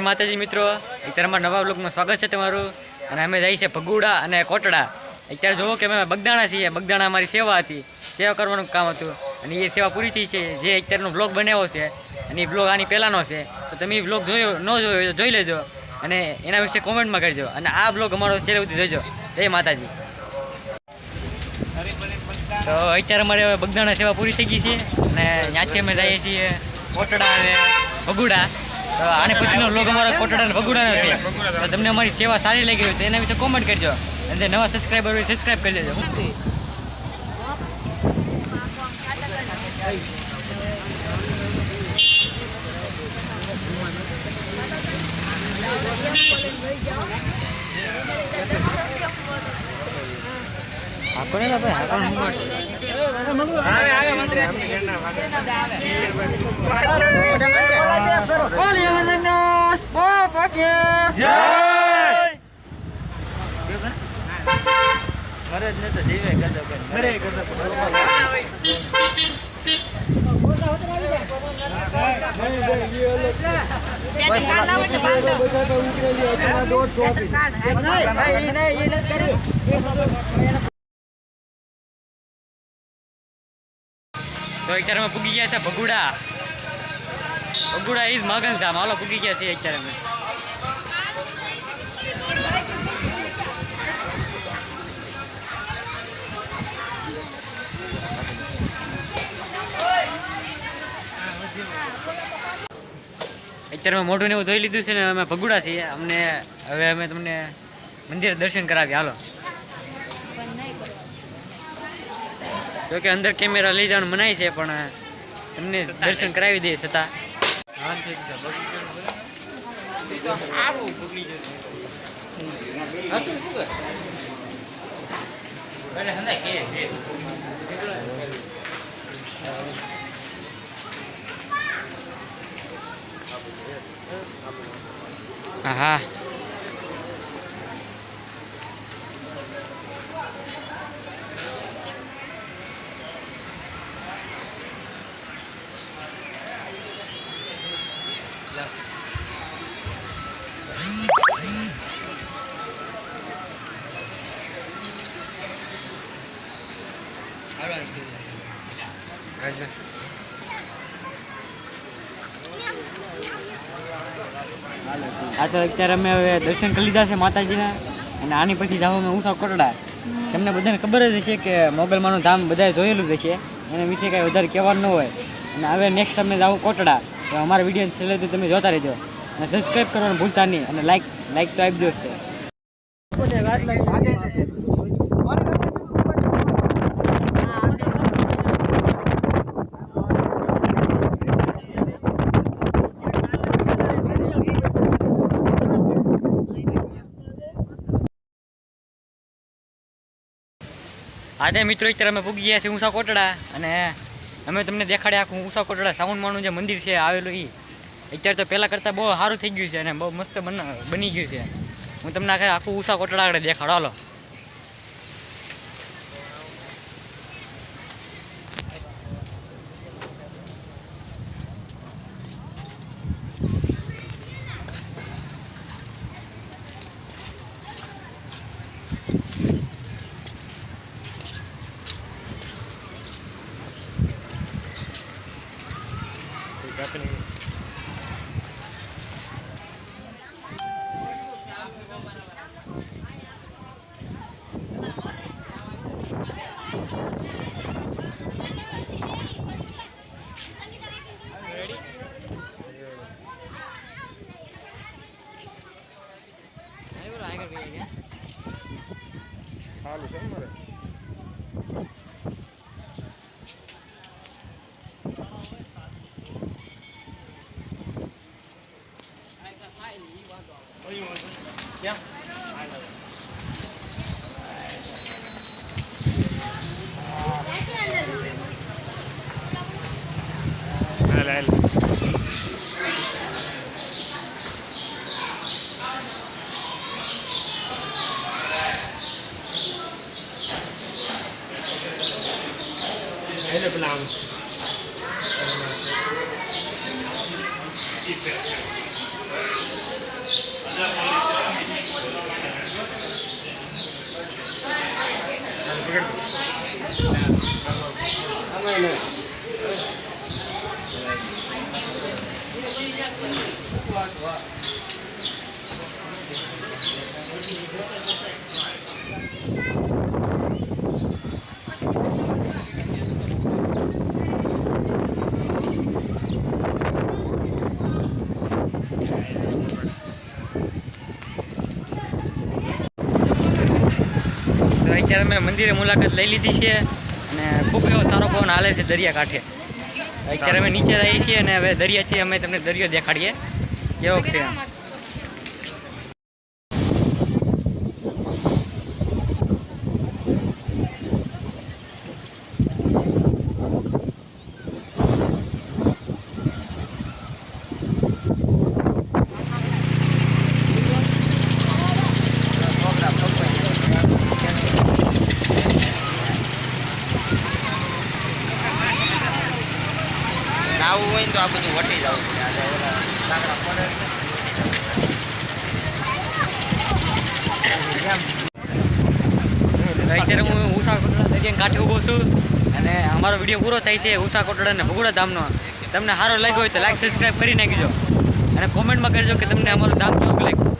માતાજી મિત્રો, અત્યારે અમારા નવા બ્લોગમાં સ્વાગત છે તમારું. અને અમે જઈએ છીએ ભગુડા અને કોટડા. અત્યારે જોવો કે અમે બગદાણા છીએ. બગદાણા અમારી સેવા હતી, સેવા કરવાનું કામ હતું અને એ સેવા પૂરી થઈ છે. જે અત્યારનો બ્લોગ બનાવ્યો છે અને એ બ્લોગ આની પહેલાંનો છે, તો તમે એ બ્લોગ જોયો ન જોયો તો જોઈ લેજો અને એના વિશે કોમેન્ટમાં કરજો. અને આ બ્લોગ અમારો છેલ્લે સુધી જોઈજો. જય માતાજી. તો અત્યારે અમારે હવે બગદાણા સેવા પૂરી થઈ ગઈ છે અને ત્યાંથી અમે જઈએ છીએ કોટડા અને ભગુડા. તો આને પછીનો બ્લોગ અમારો કોટડા અને ભગુડાનો છે. તો તમને અમારી સેવા સારી લાગી હોય તો એના વિશે કોમેન્ટ કરજો અને જે નવા સબસ્ક્રાઈબર હોય સબસ્ક્રાઈબ કરી લેજો. કોને ભાઈ આ કોણ મુગટ આવે મંત્રી આપની ઘરના કોણ યમનદાસ બાપકે જય મરે જ ન તો જીવે ગદો મરે ગદો તો અત્યારે અમે પૂગી ગયા છે ભગુડા. ભગુડા ઇઝ મગન ધામ. હાલો પૂગી ગયા છે અત્યારે અમે. અત્યારે મેં મોઢું ને એવું ધોઈ લીધું છે ને અમે ભગુડા છીએ. અમને હવે અમે તમને મંદિર દર્શન કરાવીએ. હાલો. જો કે અંદર કેમેરા લઈ જવાનું મનાય છે, પણ તમને દર્શન કરાવી દઈએ છતાં. હા આ તો અત્યારે અમે હવે દર્શન કરી લીધા છે માતાજીના. અને આની પછી જાવ અમે ઊંચા કોટડા. તમને બધાને ખબર જ હશે કે મોગલમાનું ધામ બધાએ જોયેલું જ હશે, એના વિશે કાંઈ વધારે કહેવાનું ન હોય. અને હવે નેક્સ્ટ અમે જાવ કોટડા. તો અમારા વિડીયો છેલ્લે તો તમે જોતા રહેજો અને સબસ્ક્રાઈબ કરવાનું ભૂલતા નહીં. અને લાઈક તો આપી દો. આજે મિત્રો અત્યારે અમે પૂગી ગયા છીએ ઊંચા કોટડા. અને અમે તમને દેખાડે આખું ઊંચા કોટડા સાઉન્ડમાંનું જે મંદિર છે આવેલું એ અત્યારે તો પહેલાં કરતાં બહુ સારું થઈ ગયું છે અને બહુ મસ્ત બની ગયું છે. હું તમને આખું ઊંચા કોટડા આગળ દેખાડો. હાલો. ચાલુ છે મારે. Ele blanco. તો અત્યારે અમે મંદિરે મુલાકાત લઈ લીધી છે અને ખૂબ એવો સારો પવન હાલે છે દરિયાકાંઠે. અત્યારે અમે નીચે જઈએ છીએ અને હવે દરિયાથી અમે તમને દરિયો દેખાડીએ કેવો છે. આવું હોય ને તો આ બધું વટી જવું અત્યારે હું ઉષા કોટડા દરિયા કાંઠે ઊભો છું અને અમારો વિડીયો પૂરો થાય છે ઉષા કોટડા અને ભગુડા ધામનો. તમને સારો લાગ્યો હોય તો લાઈક સબસ્ક્રાઈબ કરી નાખજો અને કોમેન્ટમાં કરજો કે તમને અમારું ધામ કેવું લાગ્યું.